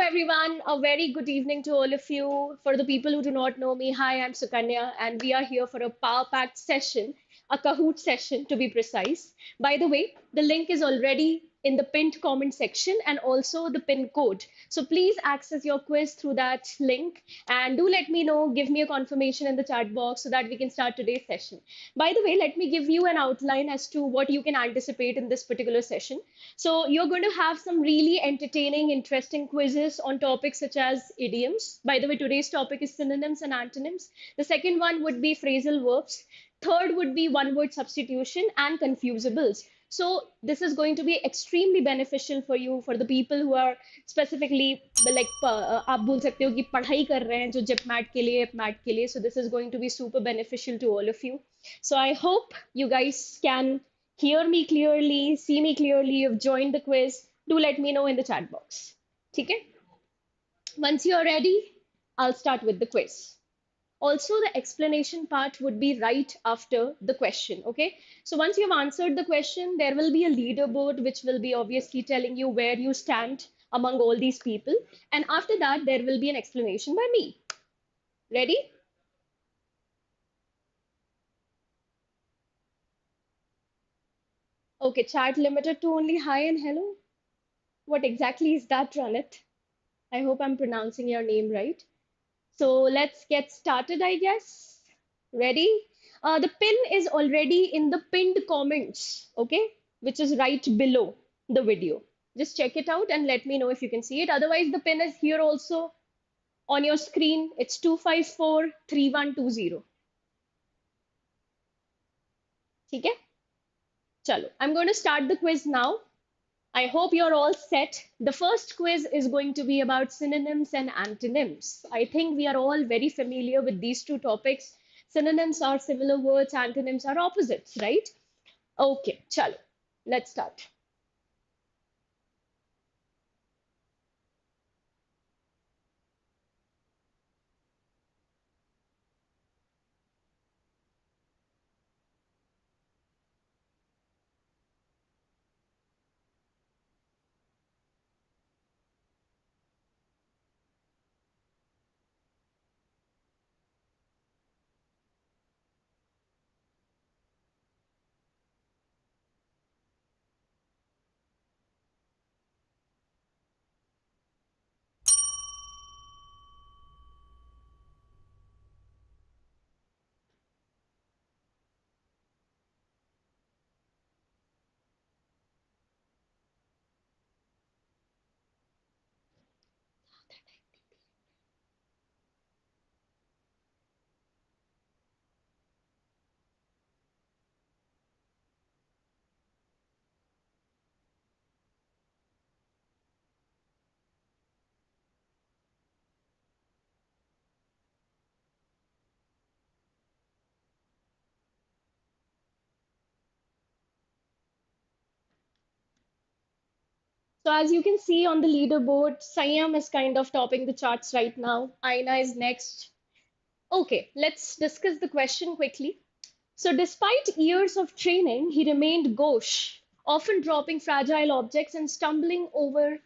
everyone. A very good evening to all of you. For the people who do not know me, hi, I'm Sukanya, and we are here for a power-packed session, a Kahoot session to be precise. By the way, the link is already in the pinned comment section and also the pin code. So please access your quiz through that link and do let me know, give me a confirmation in the chat box so that we can start today's session. By the way, let me give you an outline as to what you can anticipate in this particular session. So you're going to have some really entertaining, interesting quizzes on topics such as idioms. By the way, today's topic is synonyms and antonyms. The second one would be phrasal verbs. Third would be one word substitution and confusables. So this is going to be extremely beneficial for you, for the people who are specifically like आप बोल सकते हो कि पढ़ाई कर रहे हैं जो जिपमैट के लिए मैट के लिए. So this is going to be super beneficial to all of you. So I hope you guys can hear me clearly, see me clearly. You've joined the quiz. Do let me know in the chat box. Okay? Once you're ready, I'll start with the quiz. Also, the explanation part would be right after the question. Okay. So once you've answered the question, there will be a leaderboard which will be obviously telling you where you stand among all these people. And after that, there will be an explanation by me. Ready? Okay, chat limited to only hi and hello. What exactly is that, Ranit? I hope I'm pronouncing your name right. So let's get started, I guess. Ready? The pin is already in the pinned comments, okay, which is right below the video. Just check it out and let me know if you can see it. Otherwise, the pin is here also on your screen. It's 2543120. Okay? Chalo. I'm going to start the quiz now. I hope you're all set. The first quiz is going to be about synonyms and antonyms. I think we are all very familiar with these two topics. Synonyms are similar words, antonyms are opposites, right? Okay, chalo. Let's start. So as you can see on the leaderboard, Siam is kind of topping the charts right now. Aina is next. Okay, let's discuss the question quickly. So despite years of training, he remained gauche, often dropping fragile objects and stumbling over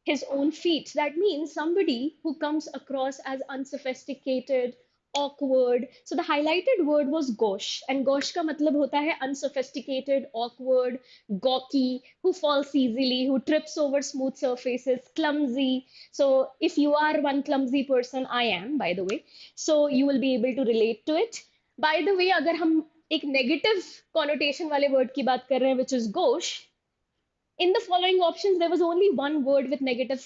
his own feet. That means somebody who comes across as unsophisticated, awkward. So the highlighted word was gauche, and gauche का मतलब होता है unsophisticated, awkward, gawky, who falls easily, who trips over smooth surfaces, clumsy. So if you are one clumsy person, I am, by the way, so you will be able to relate to it. By the way, अगर हम एक negative connotation वाले word की बात कर रहे हैं which is Gauss in the following options there was only one word with negative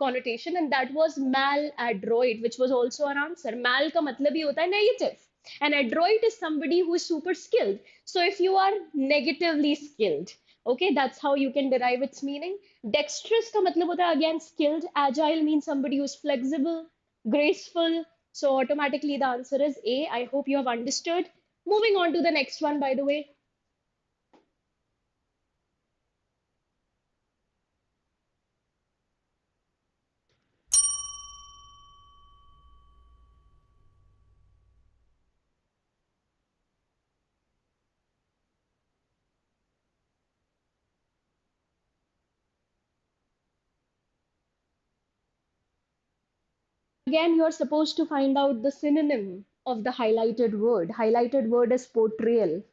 connotation and that was maladroit which was also our answer. Mal का मतलब ही होता है negative and adroit is somebody who is super skilled. So if you are negatively skilled, okay, that's how you can derive its meaning. Dexterous का मतलब होता है again skilled. Agile means somebody who is flexible, graceful. So automatically the answer is A. I hope you have understood. Moving on to the next one, by the way. Again, you're supposed to find out the synonym of the highlighted word. Highlighted word is portrayal.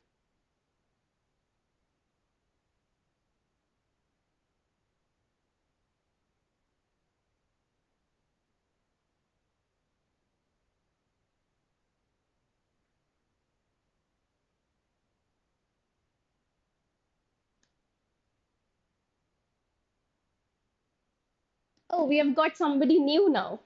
Oh, we have got somebody new now.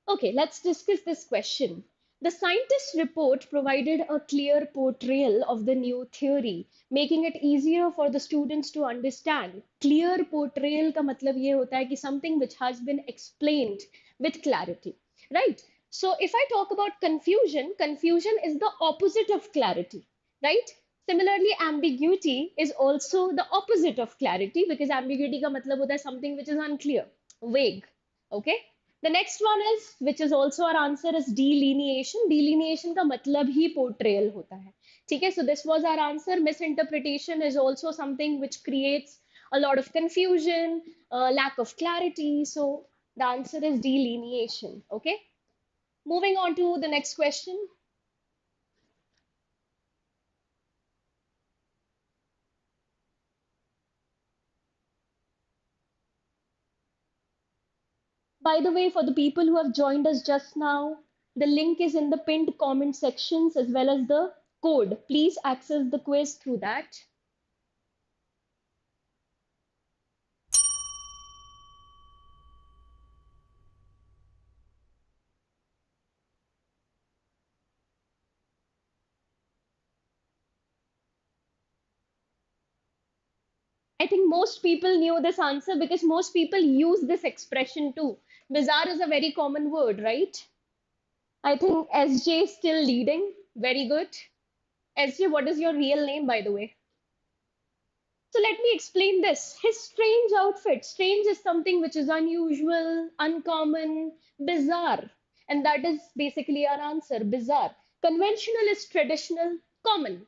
Okay, let's discuss this question. The scientists' report provided a clear portrayal of the new theory, making it easier for the students to understand. Clear portrayal का मतलब ये होता है कि something which has been explained with clarity, right? So if I talk about confusion, confusion is the opposite of clarity, right? Similarly, ambiguity is also the opposite of clarity because ambiguity का मतलब होता है something which is unclear, vague, okay? The next one is, which is also our answer, is delineation. Delineation का मतलब ही portrayal होता है. ठीक है, so this was our answer. Misinterpretation is also something which creates a lot of confusion, lack of clarity. So the answer is delineation. Okay, moving on to the next question. By the way, for the people who have joined us just now, the link is in the pinned comment sections as well as the code. Please access the quiz through that. I think most people knew this answer because most people use this expression too. Bizarre is a very common word, right? I think SJ is still leading. Very good. SJ, what is your real name, by the way? So let me explain this. His strange outfit. Strange is something which is unusual, uncommon, bizarre. And that is basically our answer, bizarre. Conventional is traditional, common.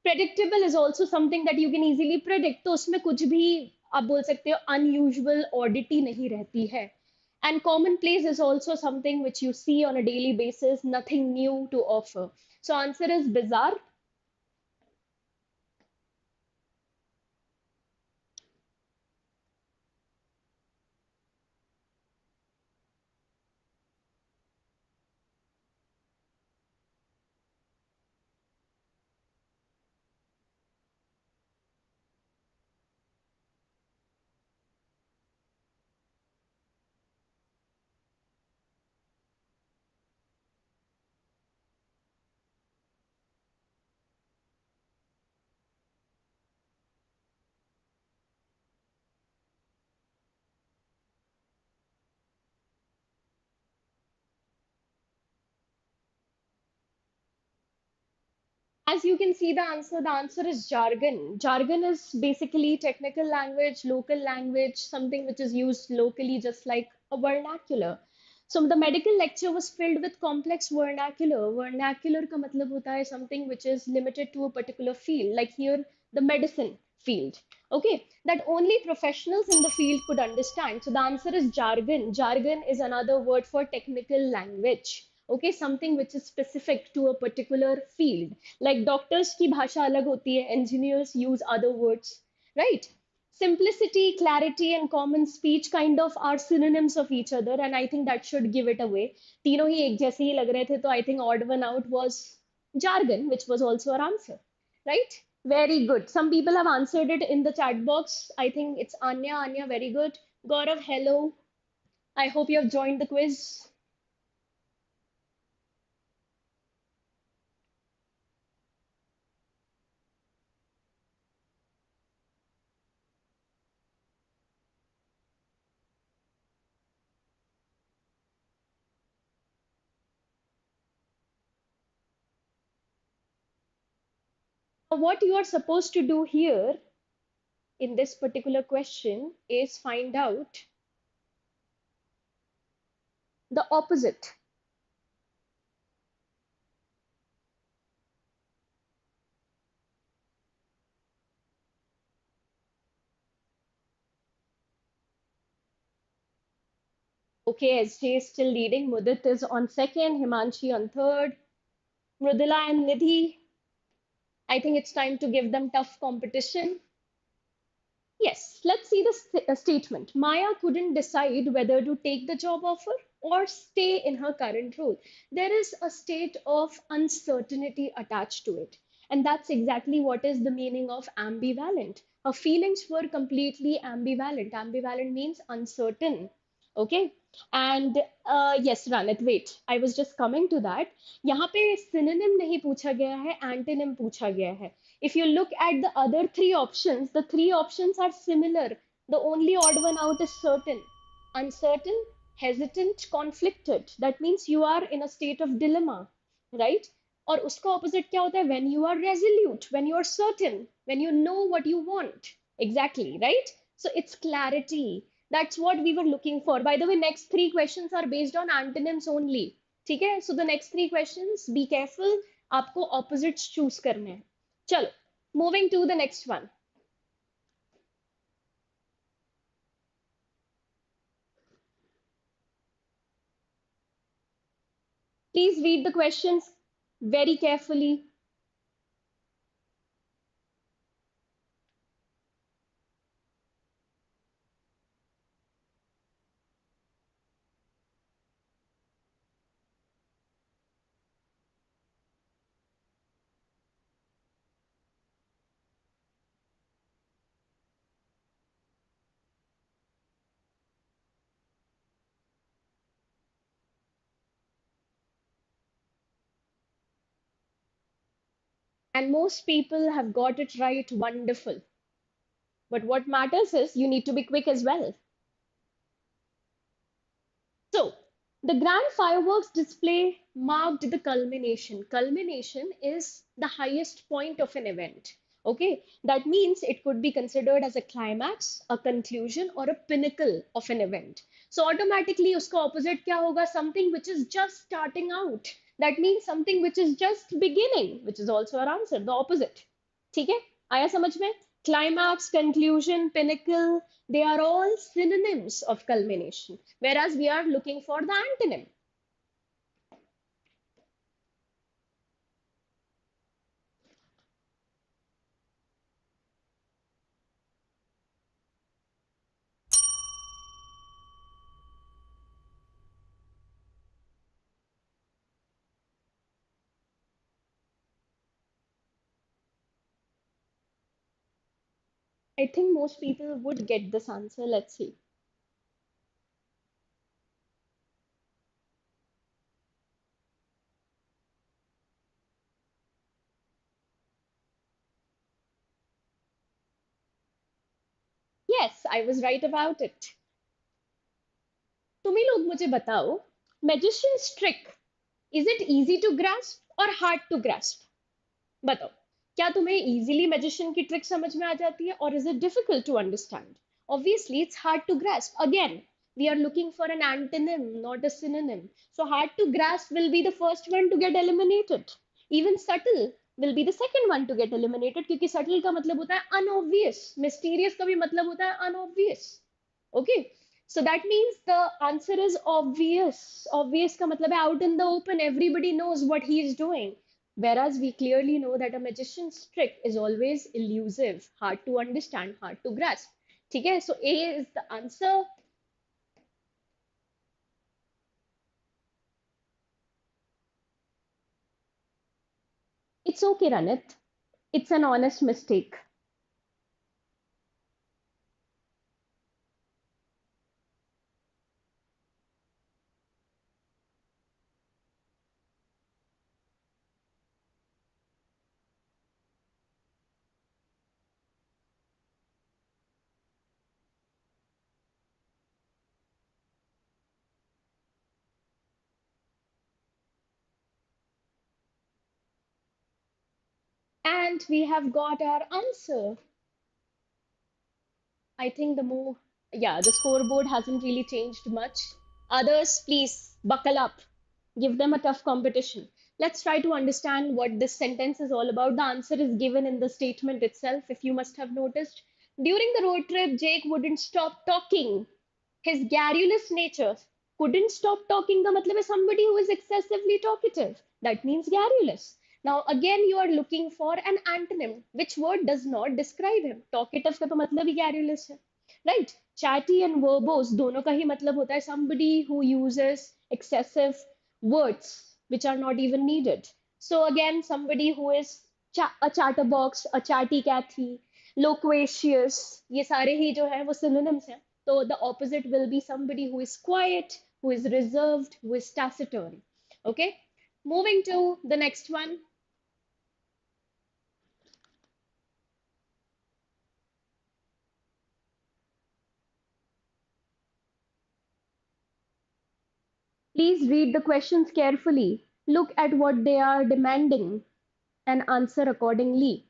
Predictable is also something that you can easily predict. तो उसमें कुछ भी आप बोल सकते हो unusual oddity नहीं रहती है. And commonplace is also something which you see on a daily basis, nothing new to offer. So answer is bizarre. As you can see the answer is jargon. Jargon is basically technical language, local language, something which is used locally, just like a vernacular. So the medical lecture was filled with complex vernacular. Vernacular का मतलब होता है something which is limited to a particular field, like here the medicine field. Okay, that only professionals in the field could understand. So the answer is jargon. Jargon is another word for technical language. Okay, something which is specific to a particular field. Like doctors की भाषा अलग होती है, engineers use other words, right? Simplicity, clarity, and common speech kind of are synonyms of each other, and I think that should give it away. तीनों ही एक जैसे ही लग रहे थे, तो I think odd one out was jargon, which was also our answer, right? Very good. Some people have answered it in the chat box. I think it's Anya. Anya, very good. Gaurav, hello. I hope you have joined the quiz. What you are supposed to do here in this particular question is find out the opposite. Okay, SJ is still leading. Mudit is on second, Himanshi on third. Mrudula and Nidhi, I think it's time to give them tough competition. Yes, let's see the statement. Maya couldn't decide whether to take the job offer or stay in her current role. There is a state of uncertainty attached to it. And that's exactly what is the meaning of ambivalent. Her feelings were completely ambivalent. Ambivalent means uncertain. Okay. And yes, Ranit, wait. I was just coming to that. यहाँ पे synonym नहीं पूछा गया है, antonym पूछा गया है. If you look at the other three options, the three options are similar. The only odd one out is certain. Uncertain, hesitant, conflicted. That means you are in a state of dilemma, right? और उसका opposite क्या होता है? When you are resolute, when you are certain, when you know what you want. Exactly, right? So it's clarity. That's what we were looking for. By the way, next three questions are based on antonyms only. ठीक है? So the next three questions, be careful. आपको opposites choose करने हैं. चलो, moving to the next one. Please read the questions very carefully. And most people have got it right. Wonderful. But what matters is you need to be quick as well. So, the grand fireworks display marked the culmination. Culmination is the highest point of an event. Okay, that means it could be considered as a climax, a conclusion, or a pinnacle of an event. So, automatically, uska opposite kya hoga? Something which is just starting out. That means something which is just beginning, which is also our answer, the opposite. ठीक है? आया समझ में? Climax, conclusion, pinnacle, they are all synonyms of culmination, whereas we are looking for the antonym. I think most people would get this answer. Let's see. Yes, I was right about it. तुम ही लोग मुझे बताओ, magician's trick, is it easy to grasp or hard to grasp? बताओ, क्या तुम्हें easily magician की trick समझ में आ जाती है और is it difficult to understand? Obviously it's hard to grasp. Again, we are looking for an antonym, not a synonym. So hard to grasp will be the first one to get eliminated. Even subtle will be the second one to get eliminated, क्योंकि subtle का मतलब होता है unobvious, mysterious का भी मतलब होता है unobvious. Okay, so that means the answer is obvious. Obvious का मतलब है out in the open, everybody knows what he is doing. Whereas we clearly know that a magician's trick is always elusive, hard to understand, hard to grasp. ठीक है? So A is the answer. It's okay, Ranit. It's an honest mistake. And we have got our answer. I think yeah, the scoreboard hasn't really changed much. Others, please buckle up. Give them a tough competition. Let's try to understand what this sentence is all about. The answer is given in the statement itself, if you must have noticed. During the road trip, Jake wouldn't stop talking. His garrulous nature. couldn't stop talking का मतलब है somebody who is excessively talkative. That means garrulous. Now again you are looking for an antonym. Which word does not describe him? Talkative का तो मतलब ही garrulous है. Right? Chatty and verbose दोनों का ही मतलब होता है somebody who uses excessive words which are not even needed. So again, somebody who is a chatterbox, a chatty Cathy, loquacious, ये सारे ही जो है वो synonyms हैं. So the opposite will be somebody who is quiet, who is reserved, who is taciturn. Okay, moving to the next one. Please read the questions carefully. Look at what they are demanding and answer accordingly.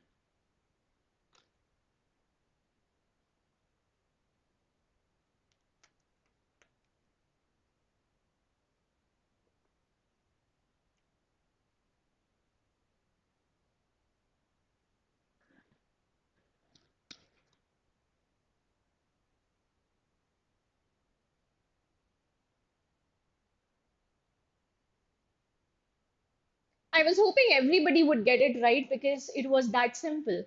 I was hoping everybody would get it right because it was that simple.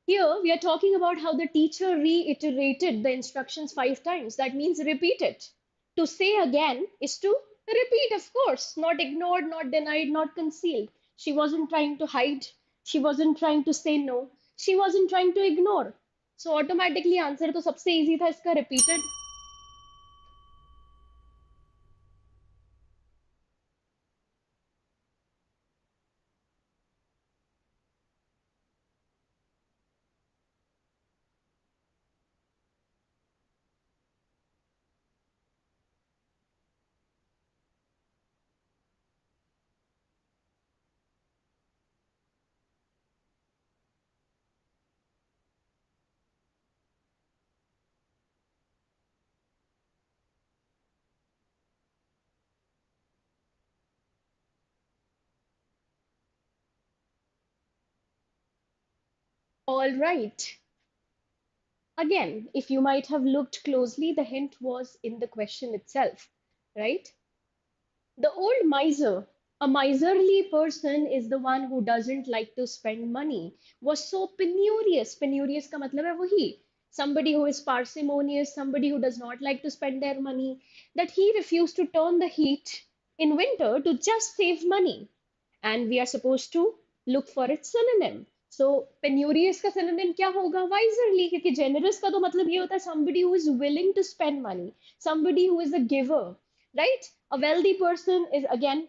Here, we are talking about how the teacher reiterated the instructions 5 times. That means repeat it. To say again is to repeat, of course, not ignored, not denied, not concealed. She wasn't trying to hide. She wasn't trying to say no. She wasn't trying to ignore. So automatically answer तो सबसे easy था इसका repeated. All right. Again, if you might have looked closely, the hint was in the question itself, right? The old miser, a miserly person is the one who doesn't like to spend money, was so penurious. Penurious का मतलब है वही. Somebody who is parsimonious, somebody who does not like to spend their money, that he refused to turn the heat in winter to just save money. And we are supposed to look for its synonym. So penurious का synonym क्या होगा? Miserly, क्योंकि generous का तो मतलब ये होता है somebody who is willing to spend money, somebody who is a giver, right? A wealthy person is again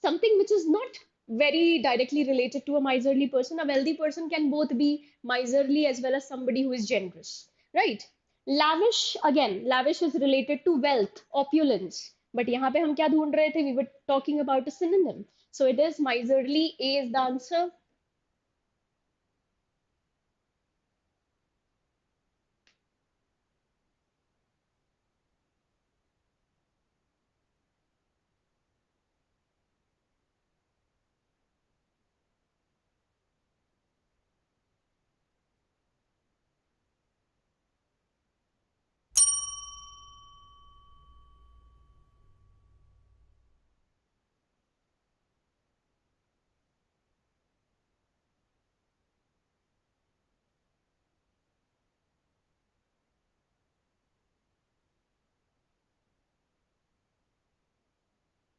something which is not very directly related to a miserly person. A wealthy person can both be miserly as well as somebody who is generous, right? Lavish, again, lavish is related to wealth, opulence. But यहाँ पे हम क्या ढूंढ रहे थे? We were talking about a synonym. So it is miserly. A is the answer.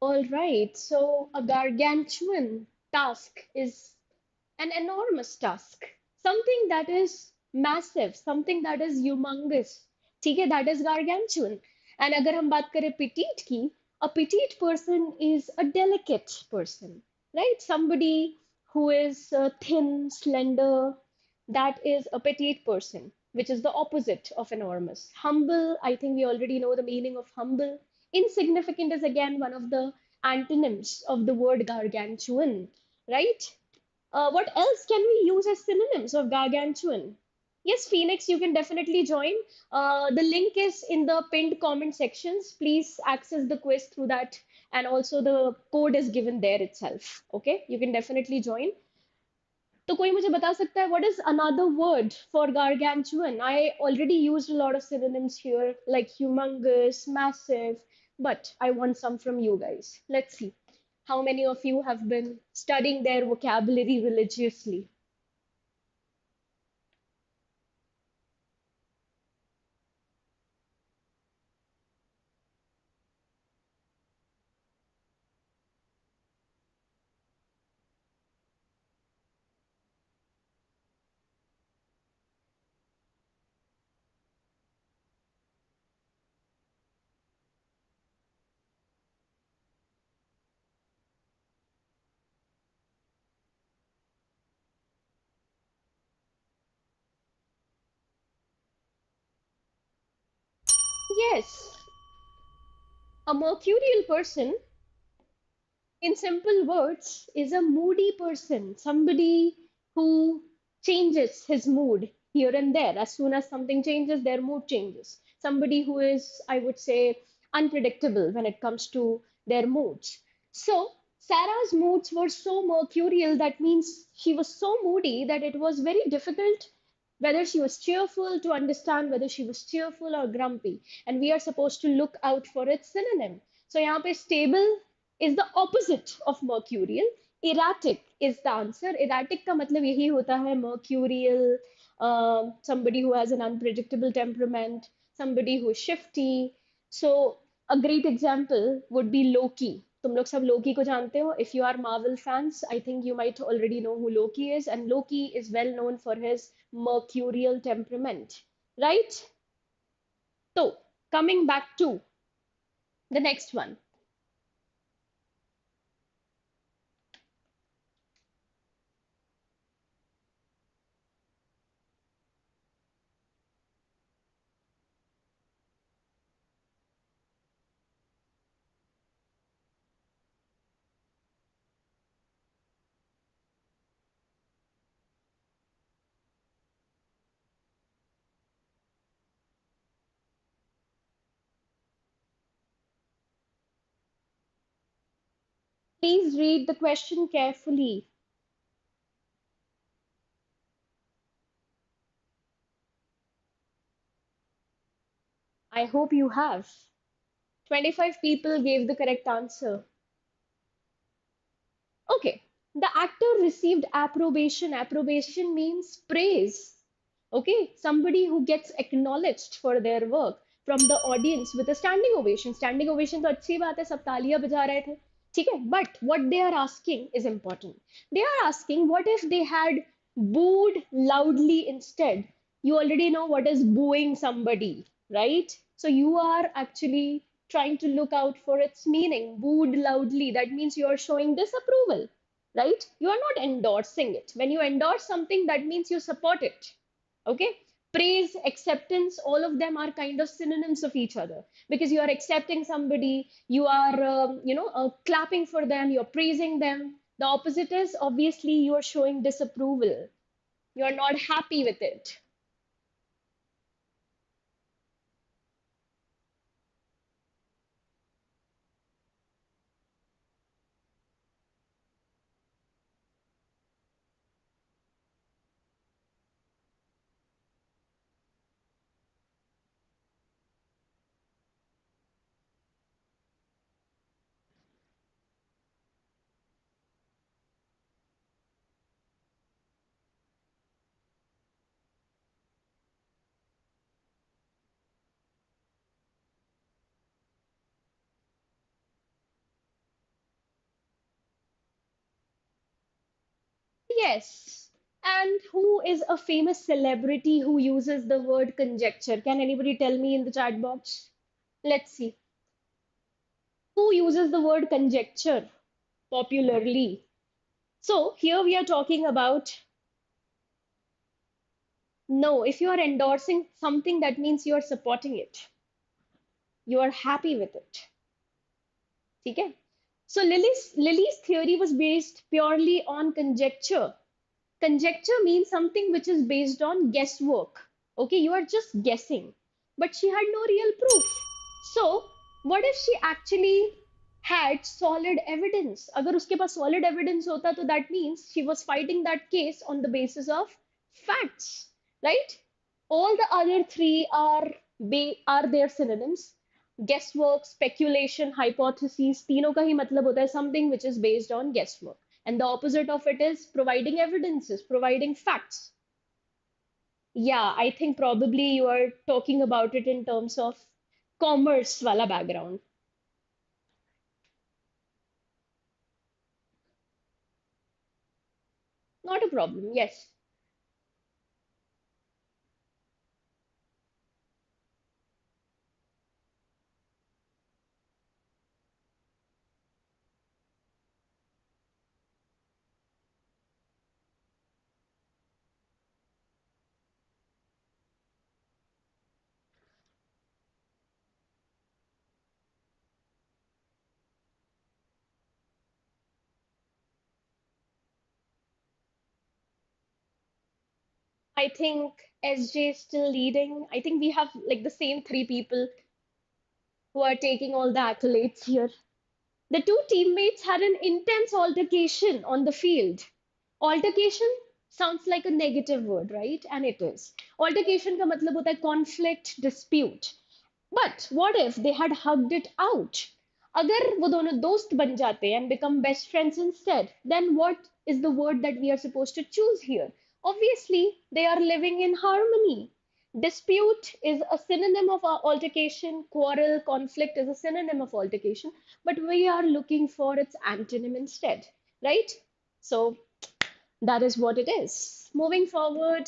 All right. So a gargantuan task is an enormous task, something that is massive, something that is humongous. ठीक है, that is gargantuan. And अगर हम बात करें petite की, a petite person is a delicate person, right? Somebody who is thin, slender, that is a petite person, which is the opposite of enormous. Humble, I think we already know the meaning of humble. Insignificant is again one of the antonyms of the word gargantuan, right? What else can we use as synonyms of gargantuan? Yes, Phoenix, you can definitely join. The link is in the pinned comment sections. Please access the quiz through that, and also the code is given there itself. Okay, you can definitely join. तो कोई मुझे बता सकता है what is another word for gargantuan? I already used a lot of synonyms here like humongous, massive, but I want some from you guys. Let's see how many of you have been studying their vocabulary religiously. Yes, a mercurial person, in simple words, is a moody person, somebody who changes his mood here and there. As soon as something changes, their mood changes. Somebody who is, I would say, unpredictable when it comes to their moods. So, Sarah's moods were so mercurial, that means she was so moody that it was very difficult whether she was cheerful to understand whether she was cheerful or grumpy. And we are supposed to look out for its synonym. So, यहाँ पे stable is the opposite of mercurial. Erratic is the answer. Erratic का मतलब यही होता है mercurial, somebody who has an unpredictable temperament, somebody who is shifty. So a great example would be Loki. तुम लोग सब Loki को जानते हो. If you are Marvel fans, I think you might already know who Loki is. And Loki is well known for his mercurial temperament, right? So coming back to the next one. Please read the question carefully. I hope you have. 25 people gave the correct answer. Okay. The actor received approbation. Approbation means praise. Okay. Somebody who gets acknowledged for their work from the audience with a standing ovation. Standing ovation तो अच्छी बात है, सब तालियां बजा रहे थे. ठीक है. But what they are asking is important. They are asking what if they had booed loudly instead? You already know what is booing somebody, right? So you are actually trying to look out for its meaning. Booed loudly, that means you are showing disapproval, right? You are not endorsing it. When you endorse something, that means you support it. Okay? Praise, acceptance, all of them are kind of synonyms of each other because you are accepting somebody, you are, clapping for them, you're praising them. The opposite is obviously you are showing disapproval. You are not happy with it. Yes. And who is a famous celebrity who uses the word conjecture? Can anybody tell me in the chat box? Let's see. Who uses the word conjecture popularly? So here we are talking about no, if you are endorsing something, that means you are supporting it. You are happy with it. Okay? So Lily's theory was based purely on conjecture. Conjecture means something which is based on guesswork. Okay, you are just guessing. But she had no real proof. So, what if she actually had solid evidence. अगर उसके पास solid evidence होता तो that means she was fighting that case on the basis of facts, right? All the other three are their synonyms. Guesswork, speculation, hypotheses, तीनों का ही मतलब होता है something which is based on guesswork. And the opposite of it is providing evidences, providing facts. Yeah, I think probably you are talking about it in terms of commerce wala background. Not a problem. Yes. I think SJ is still leading. I think we have like the same three people who are taking all the accolades here. The two teammates had an intense altercation on the field. Altercation sounds like a negative word, right? And it is. Altercation का मतलब होता है conflict, dispute. But what if they had hugged it out? अगर वो दोनों दोस्त बन जाते and become best friends instead, then what is the word that we are supposed to choose here? Obviously, they are living in harmony. Dispute is a synonym of altercation, quarrel, conflict is a synonym of altercation, but we are looking for its antonym instead, right? So that is what it is. Moving forward,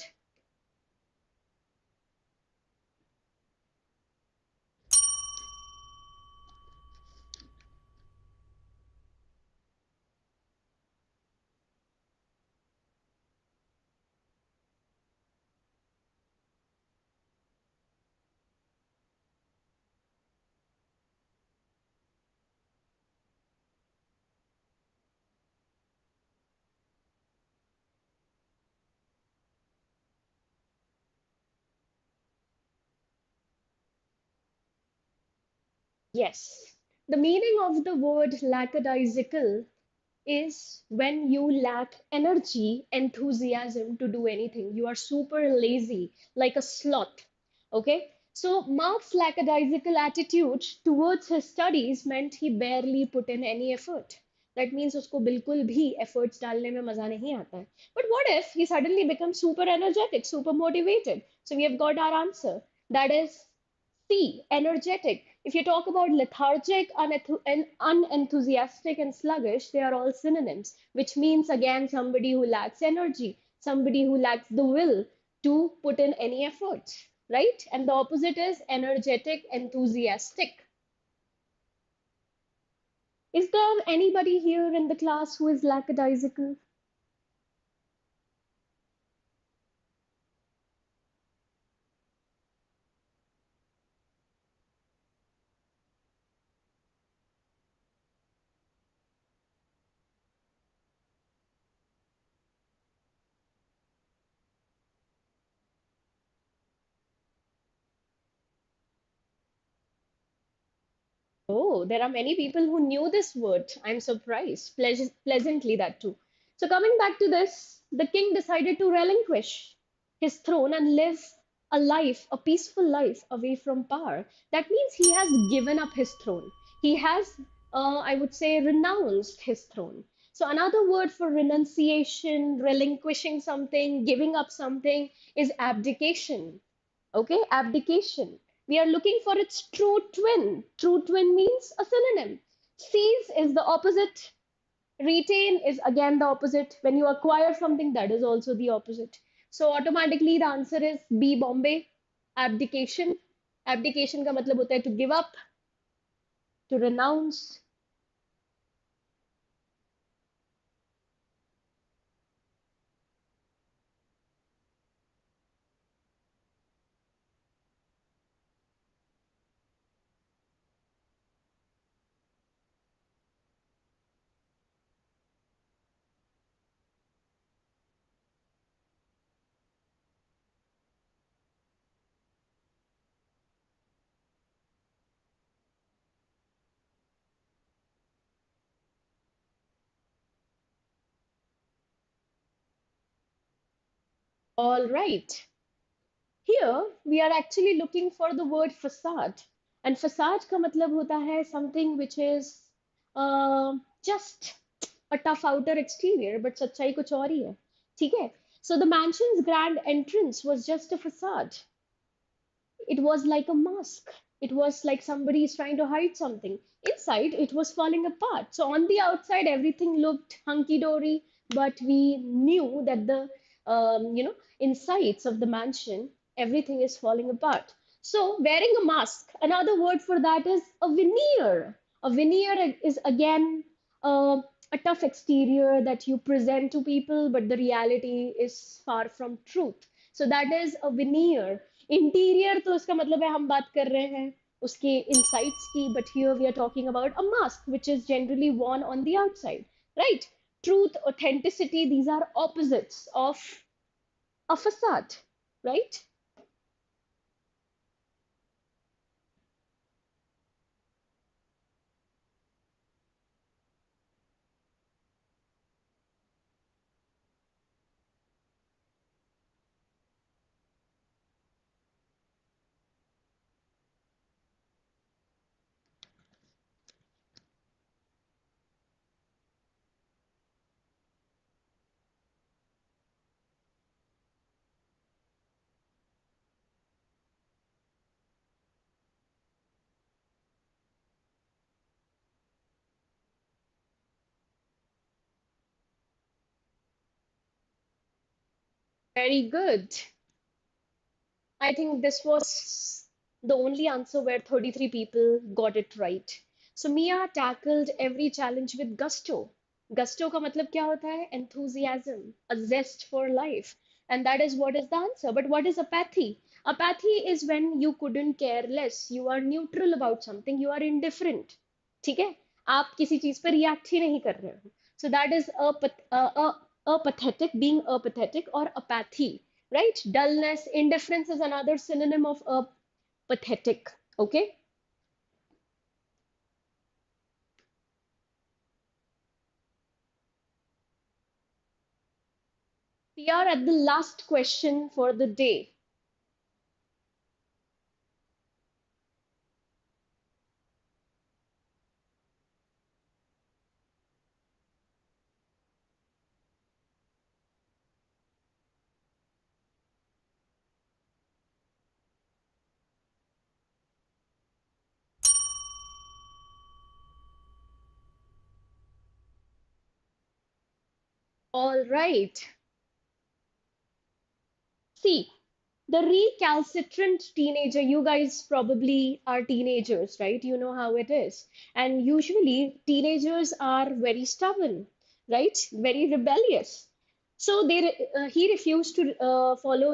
yes, the meaning of the word lackadaisical is when you lack energy, enthusiasm to do anything. You are super lazy, like a sloth. Okay? So, Mark's lackadaisical attitude towards his studies meant he barely put in any effort. That means उसको बिल्कुल भी efforts डालने में मजा नहीं आता है. But what if he suddenly becomes super energetic, super motivated? So we have got our answer. That is C, energetic. If you talk about lethargic, unenthusiastic, and sluggish, they are all synonyms, which means again somebody who lacks energy, somebody who lacks the will to put in any efforts, right? And the opposite is energetic, enthusiastic. Is there anybody here in the class who is lackadaisical? Oh, there are many people who knew this word. I'm surprised, pleasantly that too. So, coming back to this, the king decided to relinquish his throne and live a peaceful life away from power. That means he has given up his throne. He has, I would say, renounced his throne. So, another word for renunciation, relinquishing something, giving up something is abdication. Okay, abdication. We are looking for its true twin. True twin means a synonym. Seize is the opposite. Retain is again the opposite. When you acquire something, that is also the opposite. So automatically the answer is B, Bombay. Abdication. Abdication का मतलब होता है to give up, to renounce. All right. Here we are actually looking for the word facade. And facade का मतलब होता है something which is just a tough outer exterior, but सच्चाई कुछ और ही है. ठीक है? So the mansion's grand entrance was just a facade. It was like a mask. It was like somebody is trying to hide something. Inside, it was falling apart. So on the outside, everything looked hunky dory, but we knew that the insides of the mansion, everything is falling apart. So wearing a mask, another word for that is a veneer. A veneer is again a tough exterior that you present to people, but the reality is far from truth. So that is a veneer. Interior तो उसका मतलब है हम बात कर रहे हैं उसके इनसाइड्स की but here we are talking about a mask which is generally worn on the outside, right? Truth, authenticity, these are opposites of a facade, right? Very good. I think this was the only answer where 33 people got it right. So Mia tackled every challenge with gusto. Gusto का मतलब क्या होता है? Enthusiasm, a zest for life. And that is what is the answer. But what is apathy? Apathy is when you couldn't care less. You are neutral about something. You are indifferent. ठीक है? आप किसी चीज पर react ही नहीं कर रहे हो. So that is apathetic, being apathetic or apathy, right? Dullness, indifference is another synonym of apathetic. Okay. We are at the last question for the day. All right. See, the recalcitrant teenager, you guys probably are teenagers, right? You know how it is. And usually, teenagers are very stubborn, right? Very rebellious. So he refused to follow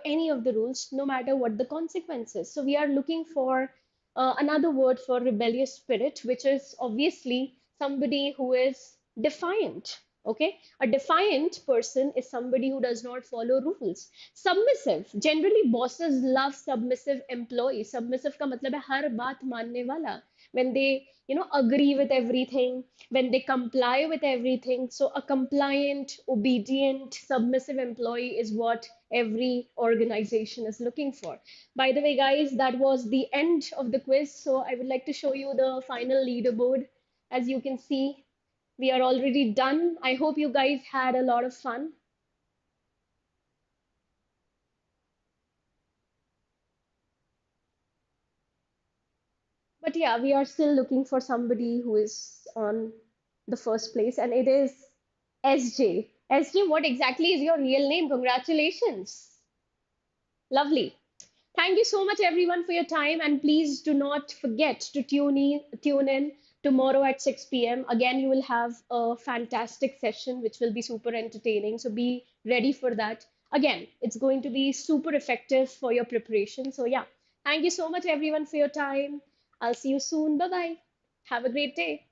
any of the rules, no matter what the consequences. So we are looking for another word for rebellious spirit, which is obviously somebody who is defiant. Okay, a defiant person is somebody who does not follow rules. Submissive, generally bosses love submissive employees. Submissive का मतलब है हर बात मानने वाला. When they agree with everything, when they comply with everything. So a compliant, obedient, submissive employee is what every organization is looking for. By the way, guys, that was the end of the quiz. So I would like to show you the final leaderboard. As you can see, we are already done. I hope you guys had a lot of fun. But yeah, we are still looking for somebody who is on the first place, and it is SJ. SJ, what exactly is your real name? Congratulations. Lovely. Thank you so much, everyone, for your time. And please do not forget to tune in tomorrow at 6 p.m. Again, you will have a fantastic session, which will be super entertaining. So be ready for that. Again, it's going to be super effective for your preparation. So, yeah, thank you so much, everyone, for your time. I'll see you soon. Bye bye. Have a great day.